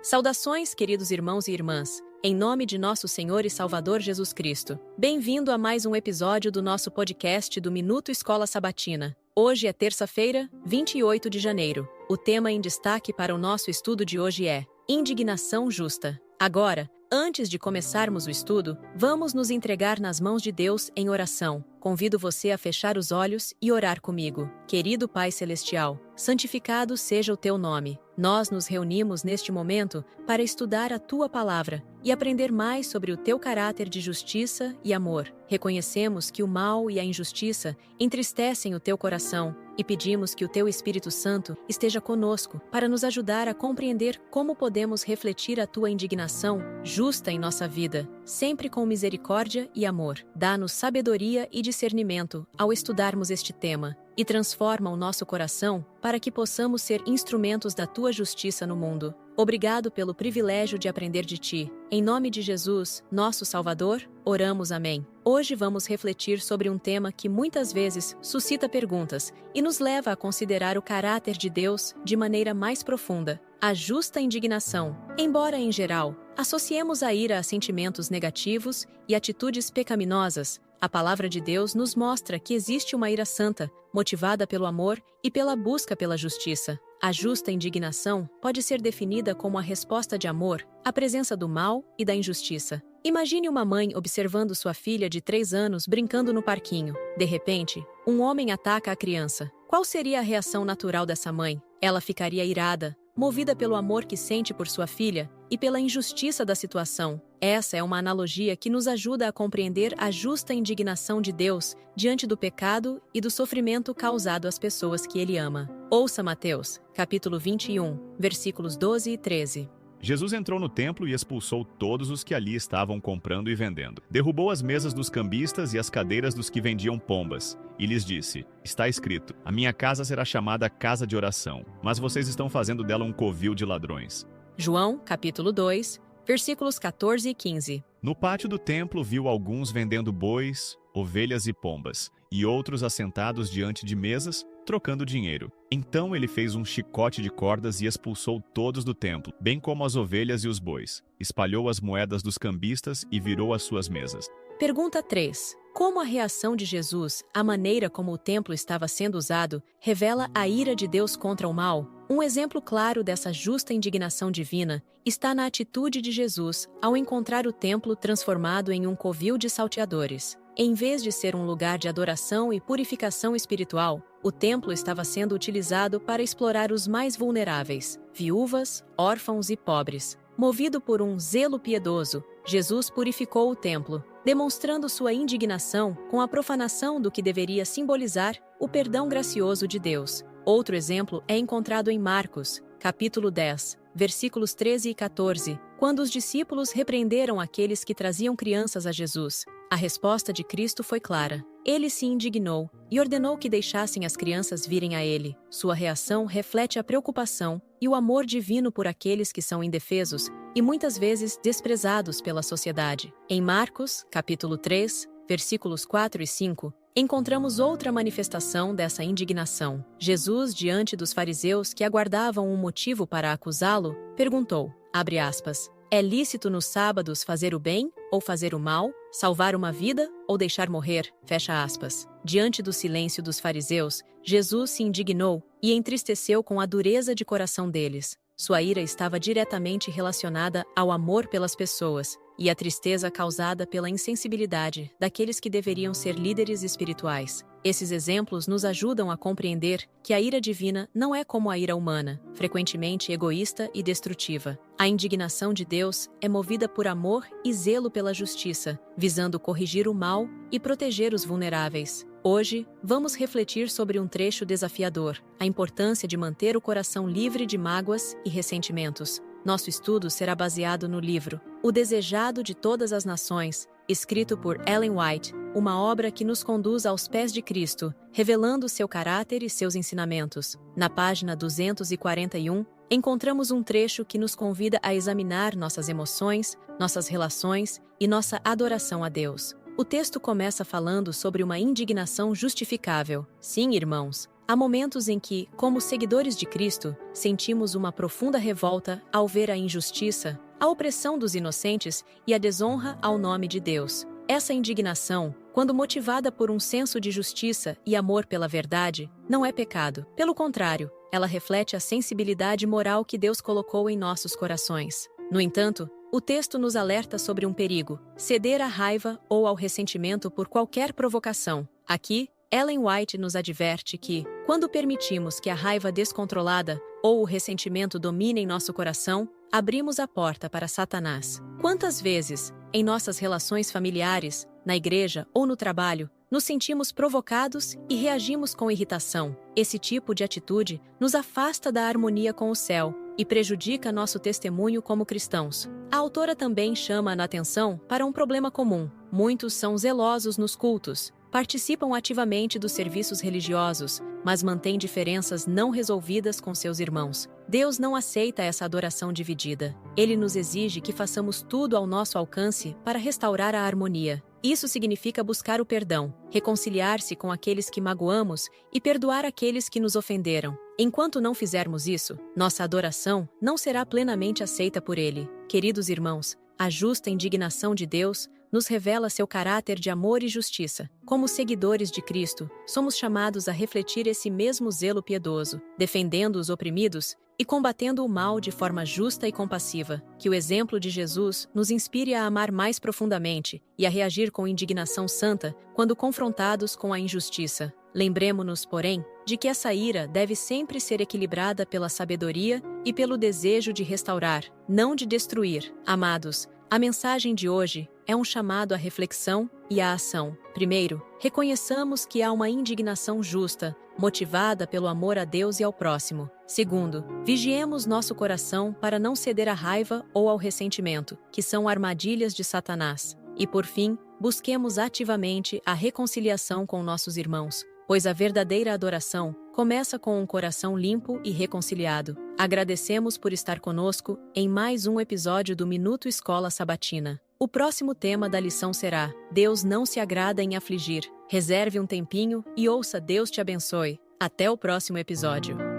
Saudações, queridos irmãos e irmãs, em nome de nosso Senhor e Salvador Jesus Cristo. Bem-vindo a mais um episódio do nosso podcast do Minuto Escola Sabatina. Hoje é terça-feira, 28 de janeiro. O tema em destaque para o nosso estudo de hoje é Indignação Justa. Agora, antes de começarmos o estudo, vamos nos entregar nas mãos de Deus em oração. Convido você a fechar os olhos e orar comigo. Querido Pai Celestial, santificado seja o teu nome. Nós nos reunimos neste momento para estudar a tua palavra e aprender mais sobre o teu caráter de justiça e amor. Reconhecemos que o mal e a injustiça entristecem o teu coração e pedimos que o teu Espírito Santo esteja conosco para nos ajudar a compreender como podemos refletir a tua indignação justa em nossa vida, sempre com misericórdia e amor. Dá-nos sabedoria e discernimento ao estudarmos este tema e transforma o nosso coração para que possamos ser instrumentos da tua justiça no mundo. Obrigado pelo privilégio de aprender de ti. Em nome de Jesus, nosso Salvador, oramos. Amém. Hoje vamos refletir sobre um tema que muitas vezes suscita perguntas e nos leva a considerar o caráter de Deus de maneira mais profunda: a justa indignação. Embora, em geral, associemos a ira a sentimentos negativos e atitudes pecaminosas, a palavra de Deus nos mostra que existe uma ira santa, motivada pelo amor e pela busca pela justiça. A justa indignação pode ser definida como a resposta de amor à presença do mal e da injustiça. Imagine uma mãe observando sua filha de 3 anos brincando no parquinho. De repente, um homem ataca a criança. Qual seria a reação natural dessa mãe? Ela ficaria irada, movida pelo amor que sente por sua filha e pela injustiça da situação. Essa é uma analogia que nos ajuda a compreender a justa indignação de Deus diante do pecado e do sofrimento causado às pessoas que Ele ama. Ouça Mateus, capítulo 21, versículos 12 e 13. Jesus entrou no templo e expulsou todos os que ali estavam comprando e vendendo. Derrubou as mesas dos cambistas e as cadeiras dos que vendiam pombas, e lhes disse: Está escrito, a minha casa será chamada casa de oração, mas vocês estão fazendo dela um covil de ladrões. João, capítulo 2, versículos 14 e 15. No pátio do templo viu alguns vendendo bois, ovelhas e pombas, e outros assentados diante de mesas, trocando dinheiro. Então ele fez um chicote de cordas e expulsou todos do templo, bem como as ovelhas e os bois. Espalhou as moedas dos cambistas e virou as suas mesas. Pergunta 3. Como a reação de Jesus, a maneira como o templo estava sendo usado, revela a ira de Deus contra o mal? Um exemplo claro dessa justa indignação divina está na atitude de Jesus ao encontrar o templo transformado em um covil de salteadores. Em vez de ser um lugar de adoração e purificação espiritual, o templo estava sendo utilizado para explorar os mais vulneráveis, viúvas, órfãos e pobres. Movido por um zelo piedoso, Jesus purificou o templo, demonstrando sua indignação com a profanação do que deveria simbolizar o perdão gracioso de Deus. Outro exemplo é encontrado em Marcos, capítulo 10, versículos 13 e 14, quando os discípulos repreenderam aqueles que traziam crianças a Jesus. A resposta de Cristo foi clara. Ele se indignou e ordenou que deixassem as crianças virem a ele. Sua reação reflete a preocupação e o amor divino por aqueles que são indefesos e muitas vezes desprezados pela sociedade. Em Marcos, capítulo 3, versículos 4 e 5, encontramos outra manifestação dessa indignação. Jesus, diante dos fariseus que aguardavam um motivo para acusá-lo, perguntou, abre aspas, é lícito nos sábados fazer o bem ou fazer o mal, salvar uma vida ou deixar morrer? Fecha aspas. Diante do silêncio dos fariseus, Jesus se indignou e entristeceu com a dureza de coração deles. Sua ira estava diretamente relacionada ao amor pelas pessoas e à tristeza causada pela insensibilidade daqueles que deveriam ser líderes espirituais. Esses exemplos nos ajudam a compreender que a ira divina não é como a ira humana, frequentemente egoísta e destrutiva. A indignação de Deus é movida por amor e zelo pela justiça, visando corrigir o mal e proteger os vulneráveis. Hoje, vamos refletir sobre um trecho desafiador, a importância de manter o coração livre de mágoas e ressentimentos. Nosso estudo será baseado no livro O Desejado de Todas as Nações, escrito por Ellen White, uma obra que nos conduz aos pés de Cristo, revelando seu caráter e seus ensinamentos. Na página 241, encontramos um trecho que nos convida a examinar nossas emoções, nossas relações e nossa adoração a Deus. O texto começa falando sobre uma indignação justificável. Sim, irmãos, Há momentos em que, como seguidores de Cristo, sentimos uma profunda revolta ao ver a injustiça, a opressão dos inocentes e a desonra ao nome de Deus. Essa indignação, quando motivada por um senso de justiça e amor pela verdade, não é pecado. Pelo contrário, ela reflete a sensibilidade moral que Deus colocou em nossos corações. No entanto, o texto nos alerta sobre um perigo: ceder à raiva ou ao ressentimento por qualquer provocação. Aqui, Ellen White nos adverte que, quando permitimos que a raiva descontrolada ou o ressentimento dominem nosso coração, abrimos a porta para Satanás. Quantas vezes, em nossas relações familiares, na igreja ou no trabalho, nos sentimos provocados e reagimos com irritação? Esse tipo de atitude nos afasta da harmonia com o céu e prejudica nosso testemunho como cristãos. A autora também chama a atenção para um problema comum. Muitos são zelosos nos cultos, participam ativamente dos serviços religiosos, mas mantêm diferenças não resolvidas com seus irmãos. Deus não aceita essa adoração dividida. Ele nos exige que façamos tudo ao nosso alcance para restaurar a harmonia. Isso significa buscar o perdão, reconciliar-se com aqueles que magoamos e perdoar aqueles que nos ofenderam. Enquanto não fizermos isso, nossa adoração não será plenamente aceita por Ele. Queridos irmãos, a justa indignação de Deus nos revela seu caráter de amor e justiça. Como seguidores de Cristo, somos chamados a refletir esse mesmo zelo piedoso, defendendo os oprimidos e combatendo o mal de forma justa e compassiva. Que o exemplo de Jesus nos inspire a amar mais profundamente e a reagir com indignação santa quando confrontados com a injustiça. Lembremo-nos, porém, de que essa ira deve sempre ser equilibrada pela sabedoria e pelo desejo de restaurar, não de destruir. Amados, a mensagem de hoje é um chamado à reflexão e à ação. Primeiro, reconheçamos que há uma indignação justa, motivada pelo amor a Deus e ao próximo. Segundo, vigiemos nosso coração para não ceder à raiva ou ao ressentimento, que são armadilhas de Satanás. E por fim, busquemos ativamente a reconciliação com nossos irmãos, pois a verdadeira adoração começa com um coração limpo e reconciliado. Agradecemos por estar conosco em mais um episódio do Minuto Escola Sabatina. O próximo tema da lição será: Deus não se agrada em afligir. Reserve um tempinho e ouça Deus te abençoe. Até o próximo episódio.